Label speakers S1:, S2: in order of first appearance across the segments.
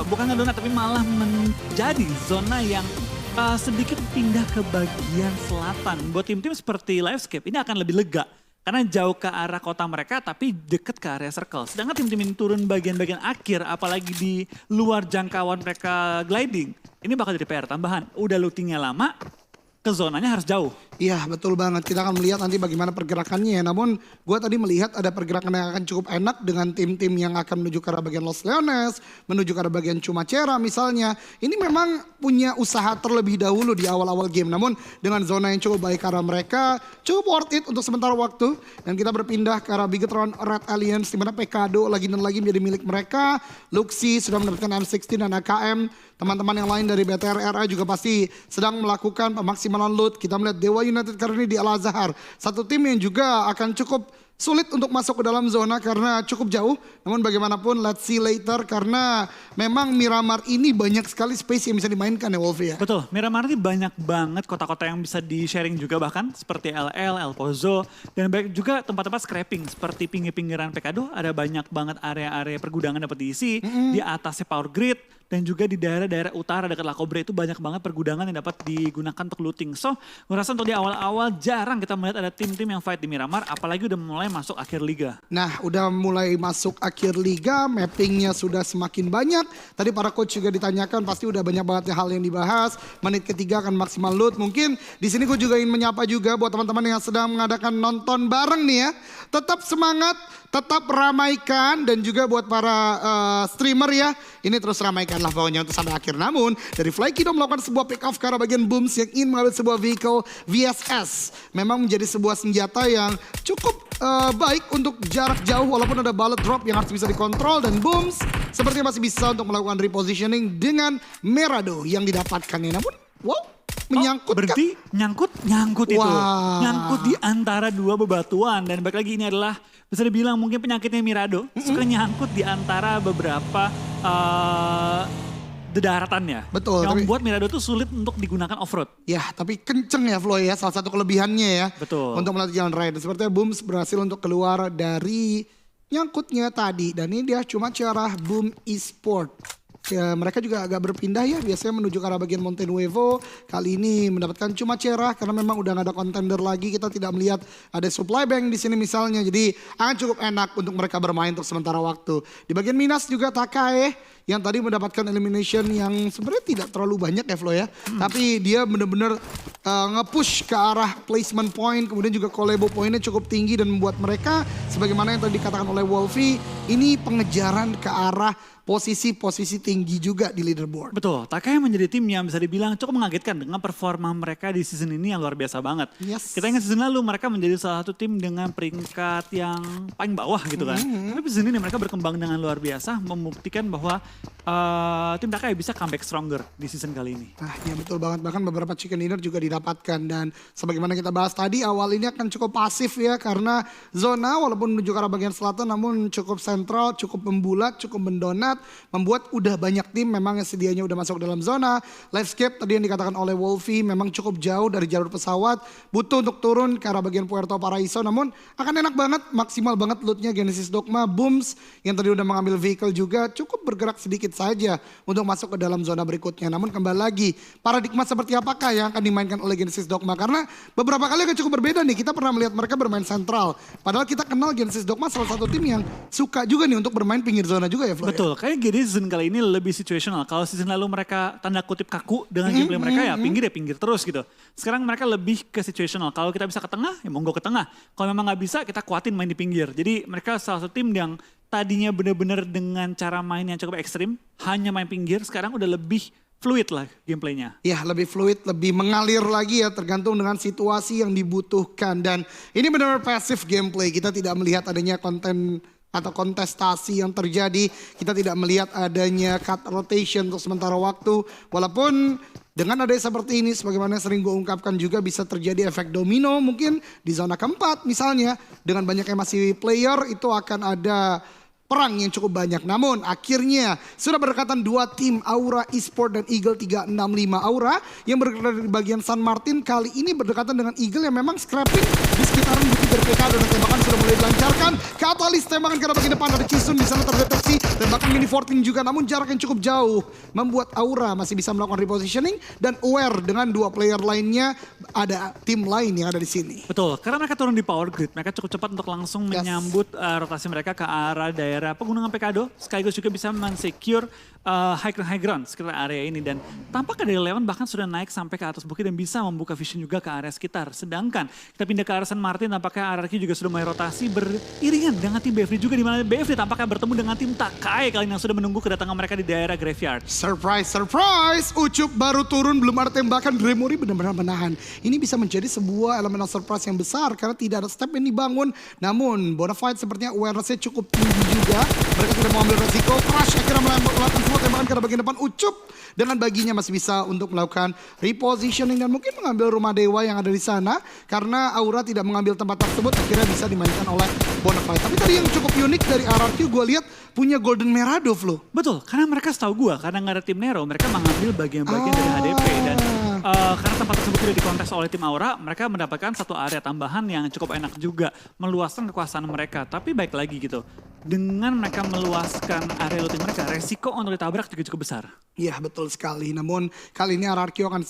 S1: bukan ngedonat tapi malah menjadi zona yang sedikit pindah ke bagian selatan. Buat tim-tim seperti Livescape ini akan lebih lega. Karena jauh ke arah kota mereka tapi deket ke area circle. Sedangkan tim-tim ini turun bagian-bagian akhir apalagi di luar jangkauan mereka gliding. Ini bakal jadi PR tambahan. Udah lootingnya lama, ke zonanya harus jauh.
S2: Iya betul banget, kita akan melihat nanti bagaimana pergerakannya. Namun gue tadi melihat ada pergerakan yang akan cukup enak dengan tim-tim yang akan menuju ke arah bagian Los Leones, menuju ke arah bagian Chumacera misalnya. Ini memang punya usaha terlebih dahulu di awal-awal game. Namun dengan zona yang cukup baik ke arah mereka, cukup worth it untuk sementara waktu. Dan kita berpindah ke arah Bigetron Red Alliance, di mana Pekado lagi dan lagi menjadi milik mereka. Luxi sudah mendapatkan M16 dan AKM. Teman-teman yang lain dari BTR-RA juga pasti sedang melakukan pemaksimalan loot. Kita melihat Dewa United kali ini di Al-Azhar. Satu tim yang juga akan cukup sulit untuk masuk ke dalam zona karena cukup jauh. Namun bagaimanapun let's see later karena memang Miramar ini banyak sekali space yang bisa dimainkan ya Wolf ya.
S1: Betul, Miramar ini banyak banget kota-kota yang bisa di-sharing juga bahkan seperti LL, El Pozo. Dan banyak juga tempat-tempat scrapping seperti pinggir-pinggiran Pekado. Ada banyak banget area-area pergudangan dapat diisi. Di atasnya power grid. Dan juga di daerah-daerah utara dekat Lacobre itu banyak banget pergudangan yang dapat digunakan untuk looting. So, gue rasa untuk di awal-awal jarang kita melihat ada tim-tim yang fight di Miramar, apalagi udah mulai masuk akhir liga.
S2: Nah, udah mulai masuk akhir liga, mappingnya sudah semakin banyak. Tadi para coach juga ditanyakan, pasti udah banyak banget hal yang dibahas. Menit ketiga akan maksimal loot. Mungkin di sini gue juga ingin menyapa juga buat teman-teman yang sedang mengadakan nonton bareng nih ya. Tetap semangat, tetap ramaikan dan juga buat para streamer ya. Ini terus ramaikan lah pokoknya untuk sampai akhir. Namun dari Flykido melakukan sebuah pick off ke arah bagian Booms yang ingin mengambil sebuah vehicle VSS. Memang menjadi sebuah senjata yang cukup baik untuk jarak jauh walaupun ada bullet drop yang harus bisa dikontrol. Dan Booms sepertinya masih bisa untuk melakukan repositioning dengan Merado yang didapatkannya. Namun wow, menyangkut
S1: berarti nyangkut itu. Nyangkut di antara dua bebatuan. Dan balik lagi ini adalah bisa dibilang mungkin penyakitnya Mirado. Suka nyangkut di antara beberapa daratannya.
S2: Betul.
S1: Yang membuat Mirado itu sulit untuk digunakan off-road.
S2: Ya tapi kenceng ya Floy ya, salah satu kelebihannya ya.
S1: Betul.
S2: Untuk melatih jalan raya. Sepertinya Booms berhasil untuk keluar dari nyangkutnya tadi. Dan ini dia cuma cara Boom Esport. Ya, mereka juga agak berpindah ya, biasanya menuju ke arah bagian Monte Nuevo. Kali ini mendapatkan cuma cerah karena memang udah gak ada contender lagi. Kita tidak melihat ada supply bank di sini misalnya. Jadi akan cukup enak untuk mereka bermain untuk sementara waktu. Di bagian Minas juga Takae yang tadi mendapatkan elimination yang sebenarnya tidak terlalu banyak ya Flo ya. Tapi dia benar-benar nge-push ke arah placement point. Kemudian juga collabo poinnya cukup tinggi dan membuat mereka sebagaimana yang tadi dikatakan oleh Wolfie. Ini pengejaran ke arah posisi-posisi tinggi juga di leaderboard.
S1: Betul, Takai menjadi tim yang bisa dibilang cukup mengagetkan dengan performa mereka di season ini yang luar biasa banget.
S2: Yes.
S1: Kita ingat season lalu mereka menjadi salah satu tim dengan peringkat yang paling bawah gitu kan. Tapi season ini mereka berkembang dengan luar biasa, membuktikan bahwa tim Takai bisa comeback stronger di season kali ini.
S2: Nah ya betul banget, bahkan beberapa chicken dinner juga didapatkan. Dan sebagaimana kita bahas tadi, awal ini akan cukup pasif ya. Karena zona walaupun menuju ke arah bagian selatan namun cukup sentral, cukup membulat, cukup mendonat. Membuat udah banyak tim memang yang sedianya udah masuk dalam zona. Livescape tadi yang dikatakan oleh Wolfie memang cukup jauh dari jalur pesawat. Butuh untuk turun ke arah bagian Puerto Paraiso. Namun akan enak banget, maksimal banget lootnya Genesis Dogma. Booms yang tadi udah mengambil vehicle juga cukup bergerak sedikit saja untuk masuk ke dalam zona berikutnya. Namun kembali lagi, paradigma seperti apakah yang akan dimainkan oleh Genesis Dogma? Karena beberapa kali akan cukup berbeda nih. Kita pernah melihat mereka bermain sentral. Padahal kita kenal Genesis Dogma salah satu tim yang suka juga nih untuk bermain pinggir zona juga ya Flo.
S1: Betul, kayak gini season kali ini lebih situational. Kalau season lalu mereka tanda kutip kaku dengan gameplay mereka ya pinggir terus gitu. Sekarang mereka lebih ke situational. Kalau kita bisa ke tengah ya monggo ke tengah. Kalau memang nggak bisa kita kuatin main di pinggir. Jadi mereka salah satu tim yang tadinya benar-benar dengan cara main yang cukup ekstrim. Hanya main pinggir, sekarang udah lebih fluid lah gameplaynya.
S2: Ya lebih fluid, lebih mengalir lagi ya tergantung dengan situasi yang dibutuhkan. Dan ini benar-benar passive gameplay. Kita tidak melihat adanya konten atau kontestasi yang terjadi. Kita tidak melihat adanya cut rotation untuk sementara waktu. Walaupun dengan adanya seperti ini, sebagaimana sering gue ungkapkan juga bisa terjadi efek domino mungkin di zona keempat misalnya. Dengan banyaknya masih player itu akan ada perang yang cukup banyak. Namun akhirnya sudah berdekatan dua tim, Aura Esport dan Eagle 365. Aura yang bergerak dari bagian San Martin kali ini berdekatan dengan Eagle yang memang scrapping di sekitaran bukit dari PKD, dan tembakan sudah mulai dilancarkan. Katalis tembakan ke arah bagian depan dari Chisun di sana terdeteksi. Tembakan mini 14 juga, namun jarak yang cukup jauh membuat Aura masih bisa melakukan repositioning dan aware dengan dua player lainnya, ada tim lain yang ada di sini.
S1: Betul, karena mereka turun di power grid, mereka cukup cepat untuk langsung menyambut rotasi mereka ke arah daerah pegunungan Pekado, sekaligus juga bisa men-secure high ground sekitar area ini. Dan tampaknya dari Leon bahkan sudah naik sampai ke atas bukit dan bisa membuka vision juga ke area sekitar. Sedangkan kita pindah ke arah San Martin, tampaknya RRQ juga sudah mulai rotasi beriringan dengan tim BFD juga, di mana BFD tampaknya bertemu dengan tim Takai kali ini yang sudah menunggu kedatangan mereka di daerah Graveyard.
S2: Surprise, surprise! Ucup baru turun, belum ada tembakan. Gremory benar-benar menahan. Ini bisa menjadi sebuah elemen surprise yang besar karena tidak ada step yang dibangun. Namun Bonafide sepertinya awareness-nya cukup tinggi juga. Mereka tidak mau ambil resiko. Crash akhirnya melakukan semua tembakan ke arah bagian depan. Ucup dengan baginya masih bisa untuk melakukan repositioning dan mungkin mengambil rumah dewa yang ada di sana. Karena Aura tidak mengambil tempat tersebut, akhirnya bisa dimainkan oleh Bonafide. Tapi tadi yang cukup unik dari RRQ gue lihat punya Golden Meradov loh.
S1: Betul, karena mereka setahu gue, karena nggak ada tim Nero, mereka mengambil bagian-bagian dari HDP. Dan karena tempat tersebut tidak dikontes oleh tim Aura, mereka mendapatkan satu area tambahan yang cukup enak juga, meluaskan kekuasaan mereka. Tapi baik lagi gitu, dengan mereka meluaskan area looting mereka, resiko untuk ditabrak juga cukup besar.
S2: Iya betul sekali, namun kali ini RRQ akan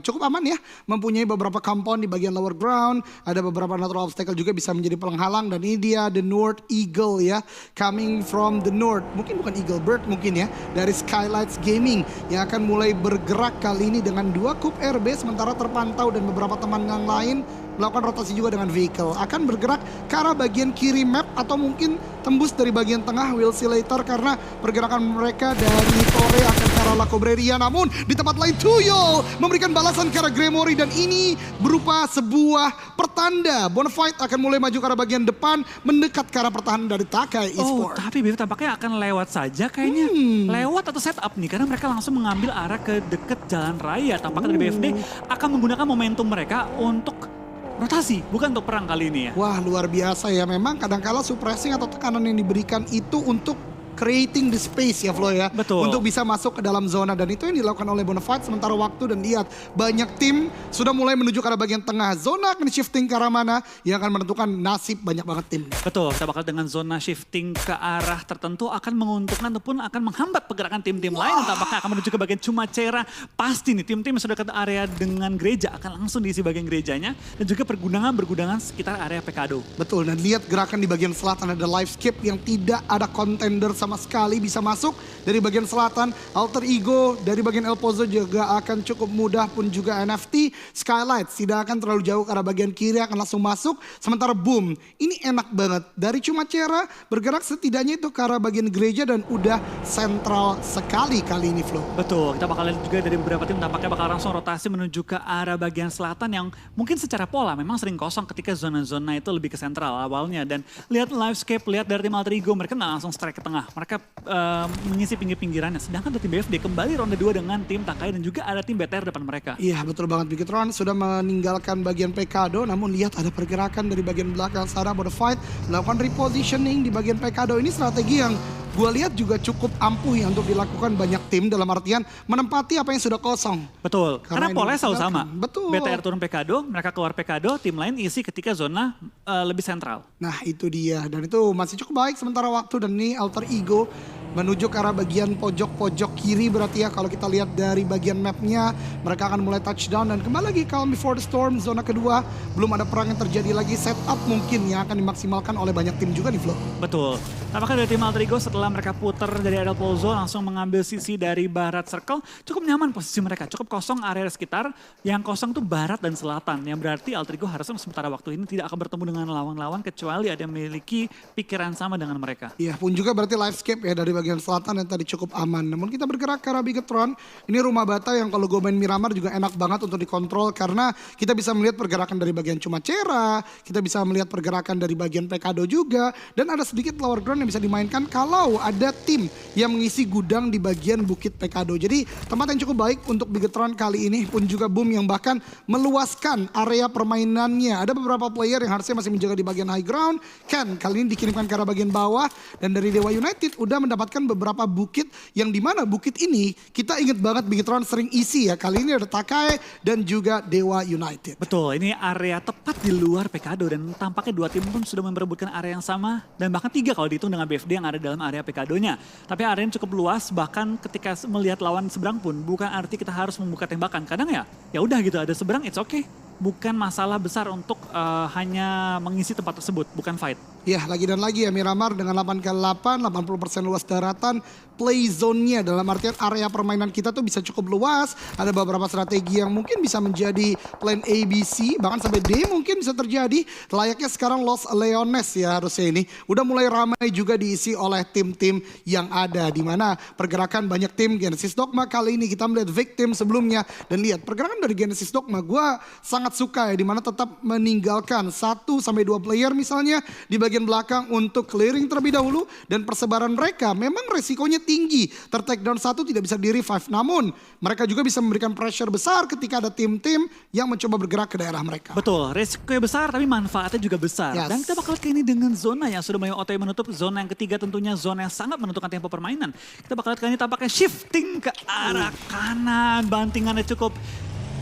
S2: cukup aman ya. Mempunyai beberapa compound di bagian lower ground, ada beberapa natural obstacle juga bisa menjadi penghalang. Dan ini dia The North Eagle ya, coming from the north. Mungkin bukan Eagle Bird mungkin ya, dari Skylights Gaming yang akan mulai bergerak kali ini dengan 2 Cup RB. Sementara terpantau dan beberapa teman yang lain melakukan rotasi juga dengan vehicle. Akan bergerak ke arah bagian kiri map atau mungkin tembus dari bagian tengah. We'll see later karena pergerakan mereka dari Torre akan ke arah La Cobreria. Namun di tempat lain Tuyo memberikan balasan ke arah Gremory dan ini berupa sebuah pertanda. Bonafide akan mulai maju ke arah bagian depan mendekat ke arah pertahanan dari Takai Esport.
S1: Tapi BF tampaknya akan lewat saja kayaknya. Lewat atau setup nih, karena mereka langsung mengambil arah ke deket jalan raya. Tampaknya dari BFD akan menggunakan momentum mereka untuk rotasi, bukan untuk perang kali ini ya.
S2: Wah luar biasa ya, memang kadangkala suppressing atau tekanan yang diberikan itu untuk creating the space ya Flo ya.
S1: Betul.
S2: Untuk bisa masuk ke dalam zona dan itu yang dilakukan oleh Bonafide sementara waktu. Dan lihat banyak tim sudah mulai menuju ke arah bagian tengah. Zona akan shifting ke arah mana yang akan menentukan nasib banyak banget tim.
S1: Betul, kita bakal dengan zona shifting ke arah tertentu akan menguntungkan ataupun akan menghambat pergerakan tim-tim lain yang tampaknya akan menuju ke bagian Cumacera. Pasti nih tim-tim yang sudah ke area dengan gereja akan langsung diisi bagian gerejanya dan juga bergudangan sekitar area Pekado.
S2: Betul, dan lihat gerakan di bagian selatan ada Livescape yang tidak ada contender sama sekali bisa masuk dari bagian selatan. Alter Ego dari bagian El Pozo juga akan cukup mudah, pun juga NFT. Skylights tidak akan terlalu jauh ke arah bagian kiri, akan langsung masuk. Sementara Boom, ini enak banget. Dari Cumacera bergerak setidaknya itu ke arah bagian gereja dan udah sentral sekali kali ini Flo.
S1: Betul, kita bakal lihat juga dari beberapa tim tampaknya bakal langsung rotasi menuju ke arah bagian selatan yang mungkin secara pola memang sering kosong ketika zona-zona itu lebih ke sentral awalnya. Dan lihat Livescape, lihat dari tim Alter Ego, mereka nggak langsung strike ke tengah. Mereka mengisi pinggir-pinggirannya. Sedangkan dari tim BFD kembali ronde 2 dengan tim Takai dan juga ada tim BTR depan mereka.
S2: Iya betul banget, Bigitron sudah meninggalkan bagian Pekado. Namun lihat ada pergerakan dari bagian belakang sana. Bonafide melakukan repositioning di bagian Pekado. Ini strategi yang gue lihat juga cukup ampuh ya untuk dilakukan banyak tim, dalam artian menempati apa yang sudah kosong.
S1: Betul, karena polanya selalu sama.
S2: Betul.
S1: BTR turun Pekado, mereka keluar Pekado, tim lain isi ketika zona lebih sentral.
S2: Nah itu dia, dan itu masih cukup baik sementara waktu. Dan ini Alter Ego menuju ke arah bagian pojok-pojok kiri berarti ya. Kalau kita lihat dari bagian mapnya, mereka akan mulai touchdown dan kembali lagi Calm Before the Storm. Zona kedua, belum ada perang yang terjadi lagi. Setup mungkin yang akan dimaksimalkan oleh banyak tim juga nih Flo.
S1: Betul. Tampaknya dari tim Alter Ego setelah mereka putar dari El Pozo langsung mengambil sisi dari barat circle, cukup nyaman posisi mereka, cukup kosong area sekitar. Yang kosong tuh barat dan selatan, yang berarti Alter Ego harusnya sementara waktu ini tidak akan bertemu dengan lawan-lawan kecuali ada yang memiliki pikiran sama dengan mereka.
S2: Iya, pun juga berarti Livescape ya dari bagian selatan yang tadi cukup aman. Namun kita bergerak ke arah Bigetron. Ini rumah bata yang kalau gue main Miramar juga enak banget untuk dikontrol. Karena kita bisa melihat pergerakan dari bagian Cumacera. Kita bisa melihat pergerakan dari bagian Pekado juga. Dan ada sedikit lower ground yang bisa dimainkan kalau ada tim yang mengisi gudang di bagian Bukit Pekado. Jadi tempat yang cukup baik untuk Bigetron kali ini. Pun juga Boom yang bahkan meluaskan area permainannya. Ada beberapa player yang harusnya masih menjaga di bagian high ground. Ken kali ini dikirimkan ke arah bagian bawah. Dan dari Dewa United udah mendapatkan beberapa bukit yang dimana bukit ini kita ingat banget Bigetron sering isi ya. Kali ini ada Takai dan juga Dewa United.
S1: Betul, ini area tepat di luar Pekado dan tampaknya dua tim pun sudah memperebutkan area yang sama dan bahkan 3 kalau dihitung dengan BFD yang ada dalam area Pekadonya. Tapi areanya cukup luas, bahkan ketika melihat lawan seberang pun bukan arti kita harus membuka tembakan. Kadang ya udah gitu, ada seberang it's okay. Bukan masalah besar untuk hanya mengisi tempat tersebut, bukan fight.
S2: Ya, lagi dan lagi ya Miramar dengan 8x8, 80% luas daratan, play zone-nya dalam artian area permainan kita tuh bisa cukup luas. Ada beberapa strategi yang mungkin bisa menjadi plan A, B, C, bahkan sampai D mungkin bisa terjadi. Layaknya sekarang Los Leones ya harusnya ini. Udah mulai ramai juga diisi oleh tim-tim yang ada. Di mana pergerakan banyak tim Genesis Dogma kali ini kita melihat victim sebelumnya. Dan lihat pergerakan dari Genesis Dogma gue sangat suka ya. Dimana tetap meninggalkan 1-2 player misalnya di bagian belakang untuk clearing terlebih dahulu. Dan persebaran mereka memang resikonya tinggi. Ter-take down 1 tidak bisa di-revive. Namun mereka juga bisa memberikan pressure besar ketika ada tim-tim yang mencoba bergerak ke daerah mereka.
S1: Betul, resikonya besar tapi manfaatnya juga besar.
S2: Yes.
S1: Dan kita bakal lihat ini dengan zona yang sudah mulai OTW menutup. Zona yang ketiga tentunya zona yang sangat menentukan tempo permainan. Kita bakal lihat kali ini tampaknya shifting ke arah kanan. Bantingannya cukup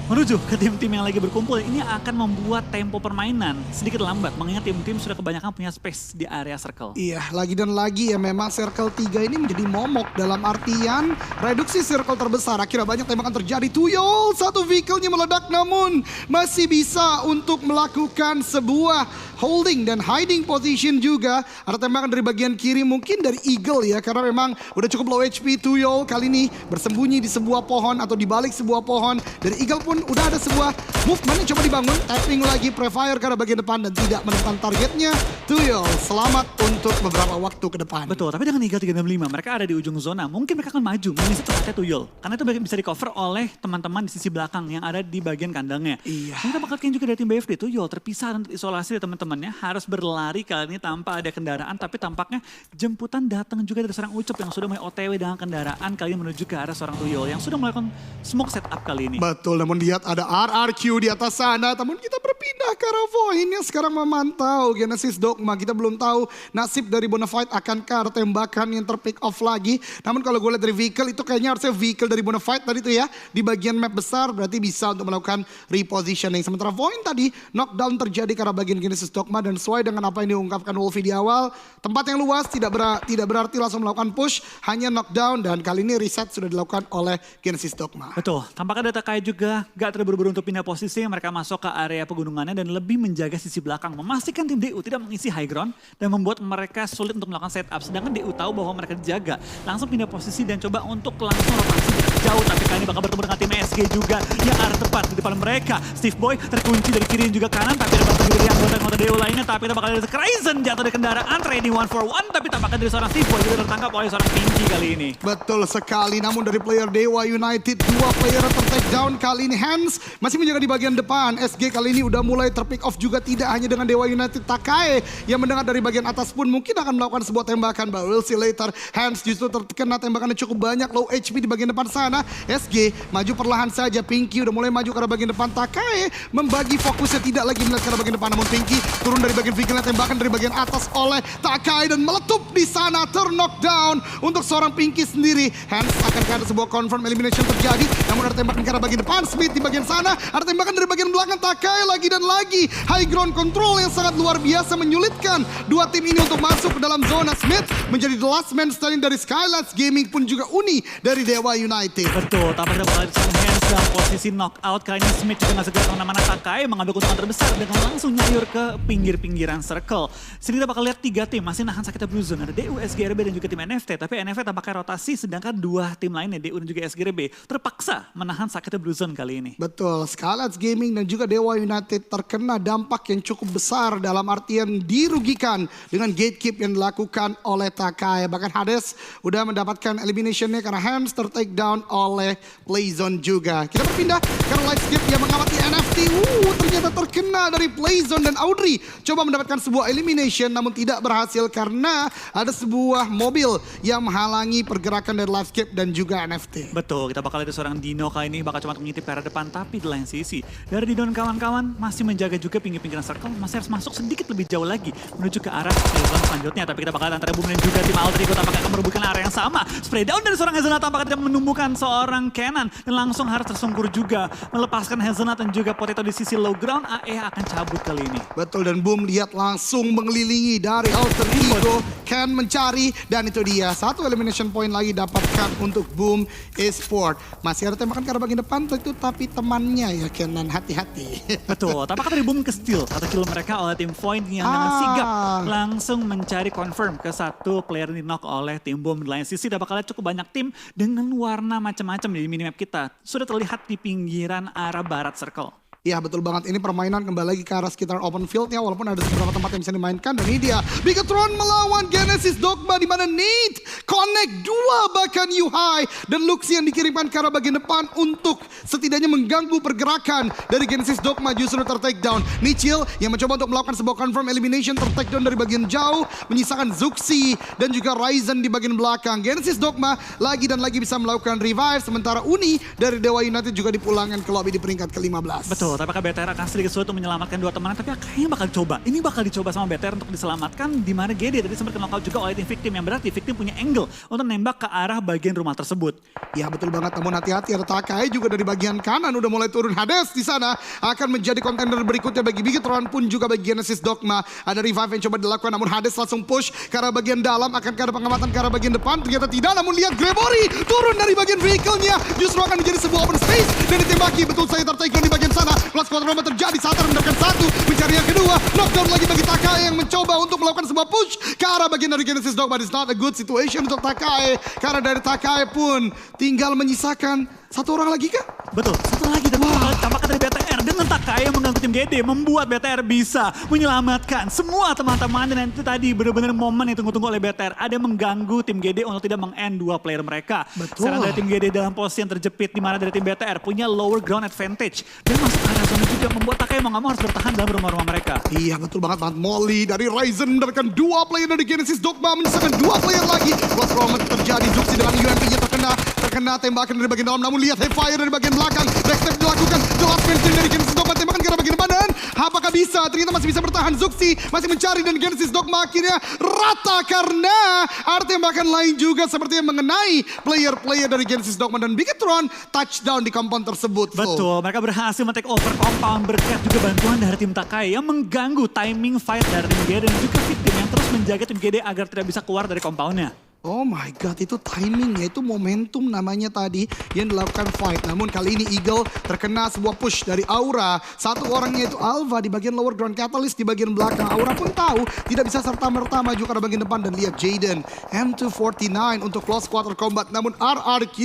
S1: menuju ke tim-tim yang lagi berkumpul. Ini akan membuat tempo permainan sedikit lambat. Mengingat tim-tim sudah kebanyakan punya space di area circle.
S2: Iya, lagi dan lagi ya memang circle 3 ini menjadi momok dalam artian reduksi circle terbesar. Akhirnya banyak tembakan terjadi. Tuyol, satu vehicle-nya meledak namun masih bisa untuk melakukan sebuah holding dan hiding position juga. Ada tembakan dari bagian kiri mungkin dari Eagle ya. Karena memang udah cukup low HP Tuyol kali ini bersembunyi di sebuah pohon atau di balik sebuah pohon. Dari Eagle pun udah ada sebuah movement yang coba dibangun. Tapping lagi Prefire ke arah bagian depan dan tidak menemukan targetnya. Tuyol selamat untuk beberapa waktu ke depan.
S1: Betul, tapi dengan Eagle 365 mereka ada di ujung zona. Mungkin mereka akan maju mengisi tempatnya Tuyol. Karena itu bisa di cover oleh teman-teman di sisi belakang yang ada di bagian kandangnya.
S2: Iya.
S1: Dan kita bakal lihat juga dari tim BFD. Tuyol terpisah dan terisolasi dari teman-temannya. Harus berlari kali ini tanpa ada kendaraan. Tapi tampaknya jemputan datang juga dari seorang Ucup yang sudah mulai OTW dengan kendaraan kali ini menuju ke arah seorang Tuyol. Yang sudah melakukan smoke setup kali ini.
S2: Betul, namun lihat ada RRQ di atas sana. Namun kita berpindah ke arah Voin yang sekarang memantau Genesis Dogma. Kita belum tahu nasib dari Bonafide akankah ada tembakan yang terpick off lagi. Namun kalau gue lihat dari vehicle itu kayaknya harusnya vehicle dari Bonafide tadi tuh ya. Di bagian map besar berarti bisa untuk melakukan repositioning. Sementara Voin tadi knockdown terjadi ke arah bagian Genesis Dogma. Dan sesuai dengan apa yang diungkapkan Wolfie di awal. Tempat yang luas tidak berarti langsung melakukan push. Hanya knockdown dan kali ini reset sudah dilakukan oleh Genesis Dogma.
S1: Betul, tampaknya data Kai juga gak terburu-buru untuk pindah posisi. Mereka masuk ke area pegunungannya dan lebih menjaga sisi belakang. Memastikan tim DU tidak mengisi high ground dan membuat mereka sulit untuk melakukan setup. Sedangkan DU tahu bahwa mereka dijaga. Langsung pindah posisi dan coba untuk langsung rotasi jarak jauh. Tapi kali ini bakal bertemu dengan tim SG juga yang arah tepat di depan mereka. Steve Boy terkunci dari kiri dan juga kanan. Tapi ada bantuan juga dari anggota DU lainnya. Tapi kita bakal lihat Crazen jatuh dari kendaraan. Training 1-for-1. Tapi tampaknya dari seorang Steve Boy juga tertangkap oleh seorang Pinky kali ini.
S2: Betul sekali, namun dari player Dewa United, 2 player ter-take down kali ini. Hands masih menjaga di bagian depan. SG kali ini udah mulai ter-pick off juga, tidak hanya dengan Dewa United. Takai yang mendengar dari bagian atas pun mungkin akan melakukan sebuah tembakan. But we'll see later. Hands justru terkena tembakannya cukup banyak. Low HP di bagian depan sana. SG maju perlahan saja. Pinky udah mulai maju ke arah bagian depan. Takai membagi fokusnya, tidak lagi melihat ke arah bagian depan. Namun Pinky turun dari bagian vehicle, tembakan dari bagian atas oleh Takai dan meletup di sana. Knockdown untuk seorang Pinky sendiri. Hands akan ada sebuah confirm elimination terjadi. Namun ada tembakan ke arah bagian depan. Smith di bagian sana. Ada tembakan dari bagian belakang. Takai lagi dan lagi. High ground control yang sangat luar biasa menyulitkan dua tim ini untuk masuk ke dalam zona. Smith menjadi the last man standing dari Skylights Gaming pun juga Uni dari Dewa United.
S1: Betul, tampaknya bakal ada Hands dalam posisi knockout. Kali ini Smith juga gak segera kemana-mana. Takai mengambil keuntungan terbesar dengan langsung nyayur ke pinggir-pinggiran circle. Sini kita bakal lihat 3 tim masih nahan sakitnya Blue Zone. Ada DU, SGRB dan juga tim NFT. Tapi NFT tampaknya rotasi sedangkan 2 tim lainnya DU dan juga SGRB terpaksa menahan sakitnya Blue Zone kali kali ini.
S2: Betul, Scarlet Gaming dan juga Dewa United terkena dampak yang cukup besar dalam artian dirugikan dengan gatekeep yang dilakukan oleh Takai. Bahkan Hades udah mendapatkan eliminationnya karena hamster take down oleh Playzone juga. Kita berpindah ke Livescape yang mengamati NFT. Ternyata terkena dari Playzone dan Audrey. Coba mendapatkan sebuah elimination namun tidak berhasil karena ada sebuah mobil yang menghalangi pergerakan dari Livescape dan juga NFT.
S1: Betul, kita bakal lihat seorang Dino kali ini bakal cuma mengintip ke arah depan, tapi di lain sisi dari Dino dan kawan-kawan masih menjaga juga pinggir-pinggiran circle, masih harus masuk sedikit lebih jauh lagi menuju ke arah playground selanjutnya. Tapi kita bakal lihat antara Boom dan juga tim Alterico tampaknya akan merebutkan area yang sama. Spray down dari seorang Hazelnut tampaknya tidak menumbuhkan seorang Kenan dan langsung harus tersungkur juga melepaskan Hazelnut dan juga Potato di sisi low ground. AE akan cabut kali ini.
S2: Betul, dan Boom lihat langsung mengelilingi dari Alter Ego. Ken mencari dan itu dia. Satu elimination point lagi dapatkan untuk Boom Esport. Masih ada tembakan ke arah bagian depan tentu, tapi temannya ya Kenan, hati-hati.
S1: Betul, tampaknya dari Boom ke steal atau kill mereka oleh tim Void yang dengan sigap langsung mencari confirm ke satu player di knock oleh tim Boom. Di lain sisi dapat kalian cukup banyak tim dengan warna macam-macam di minimap kita. Sudah terlihat di pinggiran arah barat circle.
S2: Ya betul banget, ini permainan kembali lagi ke arah sekitar open field ya, walaupun ada beberapa tempat yang bisa dimainkan. Dan ini dia Bigatron melawan Genesis Dogma di mana Nate connect dua bahkan Yuhai dan Luxi yang dikirimkan ke arah bagian depan untuk setidaknya mengganggu pergerakan dari Genesis Dogma justru ter-take down. Nichil yang mencoba untuk melakukan sebuah confirm elimination ter-take down dari bagian jauh, menyisakan Zuxi dan juga Ryzen di bagian belakang. Genesis Dogma lagi dan lagi bisa melakukan revive, sementara Uni dari Dewa United juga dipulangkan ke lobby di peringkat ke-15.
S1: Betul, apakah BTR akan sedikit sulit untuk menyelamatkan dua teman, tapi kayaknya bakal dicoba. Ini bakal dicoba sama BTR untuk diselamatkan, di mana GD tadi sempat knockout juga oleh tim Victim, yang berarti Victim punya angle untuk nembak ke arah bagian rumah tersebut.
S2: Ya betul banget, namun hati-hati ada Takai juga dari bagian kanan udah mulai turun. Hades di sana akan menjadi kontender berikutnya bagi Bigatron pun juga bagi Genesis Dogma. Ada revive yang coba dilakukan namun Hades langsung push ke arah bagian dalam, akan ke arah pengamatan ke arah bagian depan. Ternyata tidak, namun lihat Gregory turun dari bagian vehicle-nya, justru akan menjadi sebuah open space dan ditembaki. Betul saya ter-take down di bagian sana. Close quarter combat terjadi saat mendapatkan satu, mencari yang kedua, knockdown lagi bagi Takai yang mencoba untuk melakukan sebuah push ke arah bagian dari Genesis Dogma. It's not a good situation untuk Takai, karena dari Takai pun tinggal menyisakan satu orang lagi kah?
S1: Betul, satu lagi dan tampaknya dari BTR dengan Takai yang mengganggu tim GD membuat BTR bisa menyelamatkan semua teman-teman. Dan itu tadi benar-benar momen yang tunggu-tunggu oleh BTR. Ada yang mengganggu tim GD untuk tidak meng-end dua player mereka.
S2: Betul.
S1: Sekarang dari tim GD dalam posisi yang terjepit, di mana dari tim BTR punya lower ground advantage dan masuk ke arah zona juga, membuat Takai mau nggak mau harus bertahan dalam rumah-rumah mereka.
S2: Iya betul banget, Molly dari Ryzen mendapatkan dua player dari Genesis Dogma, menyisakan dua player lagi. Close combat terjadi, Zuxi dengan UMP-nya terkena tembakan dari bagian dalam, namun lihat Fire dari bagian belakang. Backstep dilakukan, the last man dari Genesis Dogma, tembakan ke arah bagian depan dan apakah bisa? Ternyata masih bisa bertahan. Zuxi masih mencari dan Genesis Dogma akhirnya rata karena ada tembakan lain juga seperti yang mengenai player-player dari Genesis Dogma dan Bigatron touchdown di compound tersebut.
S1: Betul, mereka berhasil men-take over compound berkat juga bantuan dari tim Takai yang mengganggu timing fight dari tim GD dan juga Victim yang terus menjaga tim GD agar tidak bisa keluar dari compoundnya.
S2: Oh my god, itu timingnya, itu momentum namanya tadi yang dilakukan fight. Namun kali ini Eagle terkena sebuah push dari Aura. Satu orangnya itu Alva di bagian lower ground, Catalyst di bagian belakang. Aura pun tahu tidak bisa serta-merta maju ke bagian depan dan lihat Jaden M249 untuk close quarter combat. Namun RRQ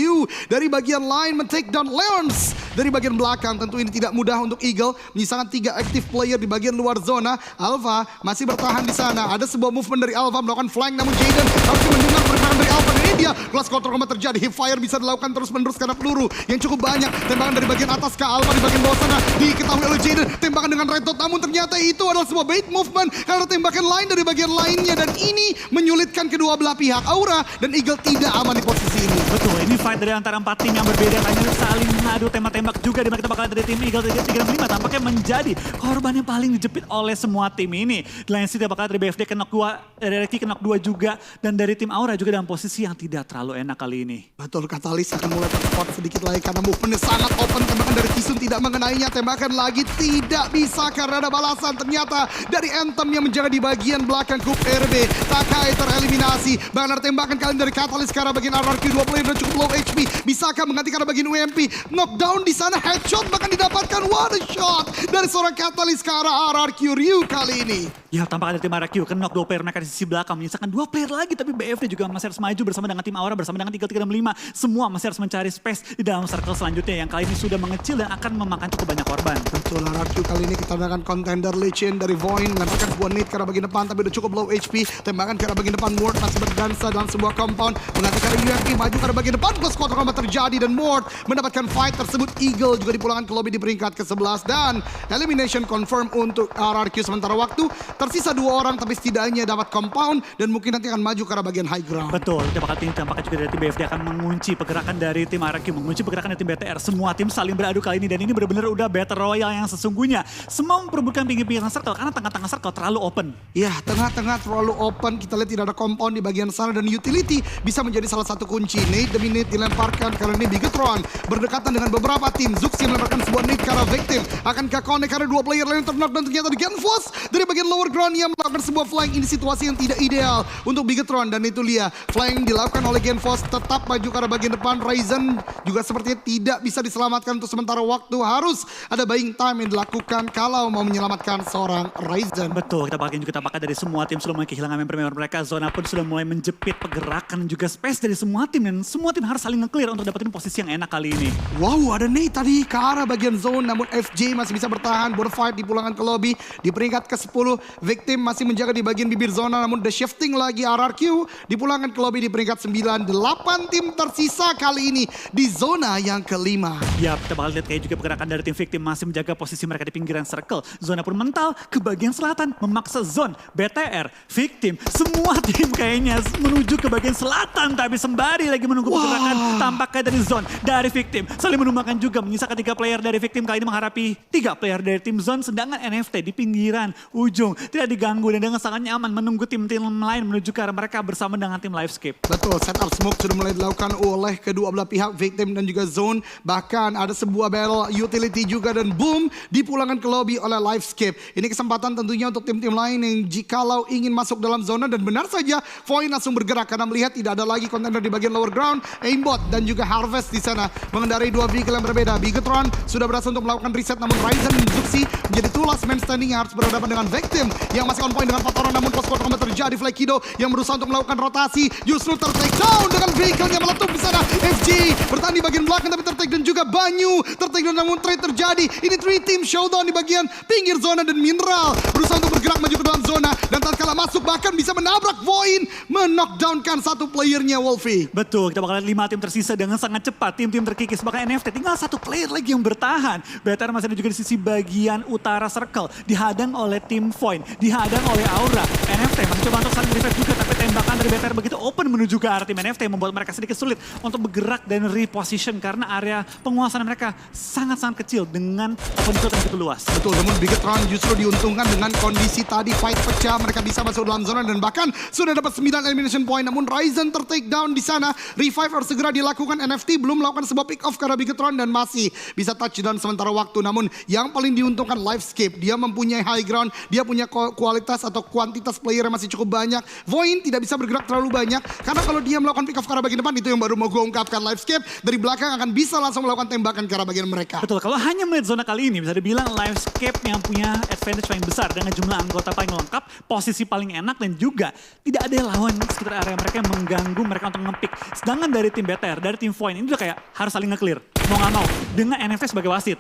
S2: dari bagian line men-take down Leons dari bagian belakang. Tentu ini tidak mudah untuk Eagle, menyisakan 3 active player di bagian luar zona. Alva masih bertahan di sana. Ada sebuah movement dari Alva melakukan flank, namun Jaden harus mendengar pergerakan dari Alpha. Dan ini dia, close quarter combat terjadi. Hipfire bisa dilakukan terus-menerus karena peluru yang cukup banyak. Tembakan dari bagian atas ke Alpha di bagian bawah sana diketahui oleh Jaden. Tembakan dengan red dot, namun ternyata itu adalah sebuah bait movement karena tembakan lain dari bagian lainnya. Dan ini menyulitkan kedua belah pihak. Aura dan Eagle tidak aman di posisi ini.
S1: Betul, ini fight dari antara 4 tim yang berbeda. Hanya saling mengadu tembak-tembak juga. Dimana kita bakal dari tim Eagle 3-5 tampaknya menjadi korban yang paling dijepit oleh semua tim ini. Di lain sisi bakal dari BFD ke knock 2, dari Reki ke knock 2 juga. Dan dari tim Aura juga dalam posisi yang tidak terlalu enak kali ini.
S2: Betul, Catalyst akan mulai terspot sedikit lagi karena movementnya sangat open. Tembakan dari Kisun tidak mengenainya, tembakan lagi tidak bisa karena ada balasan. Ternyata dari Anthem yang menjaga di bagian belakang Kup RB. Takai tereliminasi. Bahkan ada tembakan kali dari Catalyst ke arah bagian RRQ. 2 player dan cukup low HP. Bisakah mengganti ke arah bagian UMP? Knockdown di sana, headshot bahkan didapatkan. What a shot dari seorang Catalyst ke arah RRQ Ryu kali ini.
S1: Ya, tampak ada tim RRQ ke knock 2 player mereka di sisi belakang, menyisakan 2 player lagi, tapi BFD juga masih harus maju bersama dengan tim Aura, bersama dengan 3365. Semua masih harus mencari space di dalam circle selanjutnya yang kali ini sudah mengecil dan akan memakan cukup banyak korban.
S2: Betul, RRQ kali ini kita dengan contender Lichin dari Void mengatakan sebuah nade ke arah bagian depan tapi udah cukup low HP. Tembakan ke arah bagian depan, Mort masih berdansa dalam sebuah compound. Mengatakan UMP maju ke arah bagian depan, close quarter combat terjadi dan Mort mendapatkan fight tersebut. Eagle juga dipulangkan ke lobby di peringkat ke-11 dan elimination confirm untuk RRQ. Sementara waktu tersisa 2 orang tapi setidaknya dapat compound dan mungkin nanti akan maju ke arah bagian high ground.
S1: Betul, tampaknya juga dari tim BFD akan mengunci pergerakan dari tim RRQ, mengunci pergerakan dari tim BTR. Semua tim saling beradu kali ini dan ini benar-benar udah Battle Royale yang sesungguhnya. Semua memperebutkan pinggir-pinggiran circle karena tengah-tengah circle terlalu open.
S2: Ya, tengah-tengah terlalu open. Kita lihat tidak ada compound di bagian sana dan utility bisa menjadi salah satu kunci. Nade demi nade dilemparkan karena ini Bigetron berdekatan dengan beberapa tim. Zuxi melemparkan sebuah nade ke arah victim. Akankah connect karena 2 player lain terknock dan ternyata di Genfos dari bagian lower ground yang melakukan sebuah flank. Ini situasi yang tidak ideal untuk Bigetron dan itu dia flank dilakukan oleh Genfos tetap maju ke arah bagian depan. Ryzen juga sepertinya tidak bisa diselamatkan untuk sementara waktu. Harus ada buying time yang dilakukan kalau mau menyelamatkan seorang Ryzen.
S1: Betul, kita bahkan juga tampaknya dari semua tim sudah mulai kehilangan member-member mereka. Zona pun sudah mulai menjepit pergerakan juga space dari semua tim dan semua tim harus saling nge-clear untuk dapetin posisi yang enak kali ini.
S2: Wow, ada nade tadi ke arah bagian zone namun FJ masih bisa bertahan. Border fight dipulangkan ke lobby di peringkat ke-10. Victim masih menjaga di bagian bibir zona namun the shifting lagi. RRQ dipulangkan ke lobby di peringkat 9. 8 tim tersisa kali ini di zona yang kelima.
S1: Ya, kita bakal lihat kayak juga pergerakan dari tim Victim masih menjaga posisi mereka di pinggiran circle. Zona pun mental ke bagian selatan memaksa zone. BTR, Victim, semua tim kayaknya menuju ke bagian selatan tapi sembari lagi menunggu pergerakan tampaknya dari zone. Dari Victim saling menumbangkan juga menyisakan 3 player dari Victim kali ini menghadapi 3 player dari tim zone, sedangkan NFT di pinggiran ujung tidak diganggu dan dengan sangat nyaman menunggu tim-tim lain menuju ke arah mereka bersama dengan tim Livescape.
S2: Betul, setup smoke sudah mulai dilakukan oleh kedua belah pihak, Victim dan juga Zone. Bahkan ada sebuah battle utility juga dan boom dipulangkan ke lobby oleh Livescape. Ini kesempatan tentunya untuk tim-tim lain yang jikalau ingin masuk dalam zona dan benar saja Void langsung bergerak karena melihat tidak ada lagi contender di bagian lower ground. Aimbot dan juga Harvest di sana mengendarai 2 vehicle yang berbeda. Bigetron sudah berhasil untuk melakukan reset namun Ryzen dan Zuxi menjadi 2 last man standing yang harus berhadapan dengan Victim yang masih on point dengan 4 orang namun close quarter combat terjadi. Flakido yang berusaha untuk melakukan rotasi justru ter-take down dengan vehicle-nya meletup di sana. FG bertahan di bagian belakang tapi ter-take dan juga Banyu ter-take down namun trade terjadi. Ini 3 team showdown di bagian pinggir zona dan Mineral berusaha untuk bergerak maju ke dalam zona dan tatkala masuk bahkan bisa menabrak Void, men-knockdownkan 1 playernya Wolfie.
S1: Betul, kita bakal lihat 5 tim tersisa dengan sangat cepat. Tim-tim terkikis, bahkan NFT tinggal 1 player lagi yang bertahan. BTR masih ada juga di sisi bagian utara circle. Dihadang oleh tim Void, dihadang oleh Aura. NFT masih coba untuk saling revive juga, tapi tembakan dari BTR begitu open menuju ke arah tim NFT yang membuat mereka sedikit sulit untuk bergerak dan reposition karena area penguasaan mereka sangat-sangat kecil dengan open field yang begitu luas.
S2: Betul, namun Bigetron justru diuntungkan dengan kondisi tadi fight pecah. Mereka bisa masuk dalam zona dan bahkan sudah dapat 9 elimination point. Namun Ryzen ter-take down di sana. Revive harus segera dilakukan. NFT belum melakukan sebuah pick off karena Bigetron dan masih bisa touchdown sementara waktu. Namun yang paling diuntungkan Livescape. Dia mempunyai high ground. Dia punya kualitas atau kuantitas player yang masih cukup banyak. Void tidak bisa bergerak terlalu banyak. Karena kalau dia melakukan pick off ke arah bagian depan itu yang baru mau gue ungkapkan. Livescape dari belakang akan bisa langsung melakukan tembakan ke arah bagian mereka.
S1: Betul, kalau hanya melihat zona kali ini bisa dibilang Livescape yang punya advantage paling besar dengan jumlah anggota paling lengkap, posisi paling enak dan juga tidak ada lawan sekitar area mereka yang mengganggu mereka untuk nge-pick. Sedangkan dari tim BTR, dari tim Void ini udah kayak harus saling nge-clear. Mau gak mau, dengan NFT sebagai wasit.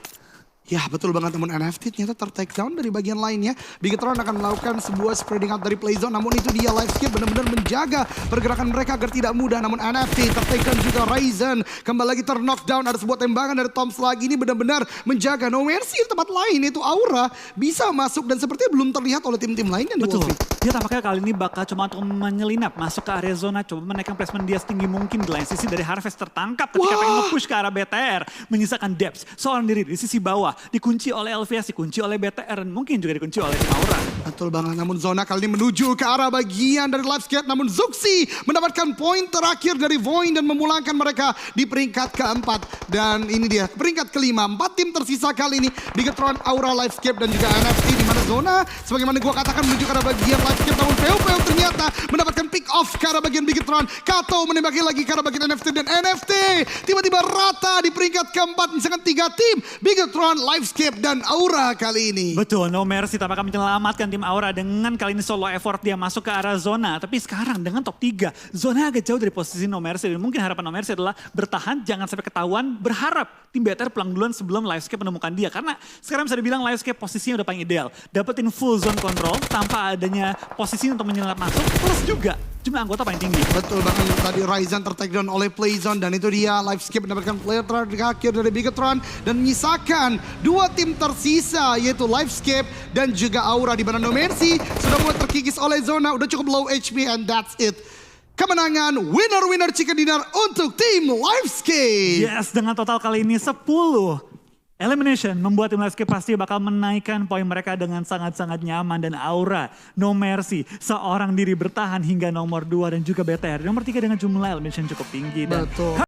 S2: Ya betul banget, namun NFT ternyata ter-take down dari bagian lainnya. Bigetron akan melakukan sebuah spreading out dari playzone, namun itu dia Livescape benar-benar menjaga pergerakan mereka agar tidak mudah. Namun NFT ter-take down juga Ryzen kembali lagi ter-knockdown. Ada sebuah tembakan dari Toms lagi, ini benar-benar menjaga. No Mercy di tempat lain itu Aura bisa masuk dan sepertinya belum terlihat oleh tim-tim lainnya.
S1: Betul, dia tampaknya kali ini bakal cuma untuk menyelinap masuk ke area zona, coba menaikkan placement dia setinggi mungkin. Di lain sisi dari Harvest tertangkap ketika pengen nge-push ke arah BTR, menyisakan depth seorang diri di sisi bawah. Dikunci oleh LVS, dikunci oleh BTR, dan mungkin juga dikunci oleh tim Aura.
S2: Betul banget, namun zona kali ini menuju ke arah bagian dari Livescape. Namun Zuxi mendapatkan poin terakhir dari Void dan memulangkan mereka di peringkat keempat. Dan ini dia, peringkat kelima. 4 tim tersisa kali ini. Bigetron, Aura, Livescape, dan juga NFT. Di mana zona, sebagaimana gue katakan menuju ke arah bagian Livescape. Namun POP Aurel ternyata mendapatkan pick off ke arah bagian Bigetron. Kato menembaki lagi ke arah bagian NFT dan NFT tiba-tiba rata di peringkat keempat misalkan 3 tim. Bigetron, Livescape dan Aura kali ini.
S1: Betul, No Mercy tampaknya menyelamatkan tim Aura dengan kali ini solo effort dia masuk ke arah zona. Tapi sekarang dengan top 3, zona agak jauh dari posisi No Mercy. Dan mungkin harapan No Mercy adalah bertahan, jangan sampai ketahuan, berharap tim BTR pulang duluan sebelum Livescape menemukan dia. Karena sekarang bisa dibilang Livescape posisinya udah paling ideal. Dapetin full zone control tanpa adanya posisi untuk menyelat masuk. Plus juga jumlah anggota paling tinggi.
S2: Betul banget, tadi Ryzen tertakedown oleh Playzone dan itu dia Livescape mendapatkan player terakhir dari Bigetron dan menyisakan 2 tim tersisa yaitu Livescape dan juga Aura di mana No Mercy sudah mulai terkikis oleh zona, udah cukup low HP and that's it. Kemenangan winner chicken dinner untuk tim Livescape.
S1: Yes, dengan total kali ini 10 elimination membuat tim Livescape pasti bakal menaikkan poin mereka dengan sangat-sangat nyaman. Dan Aura, No Mercy, seorang diri bertahan hingga nomor 2 dan juga BTR nomor 3 dengan jumlah elimination cukup tinggi. Dan
S2: betul.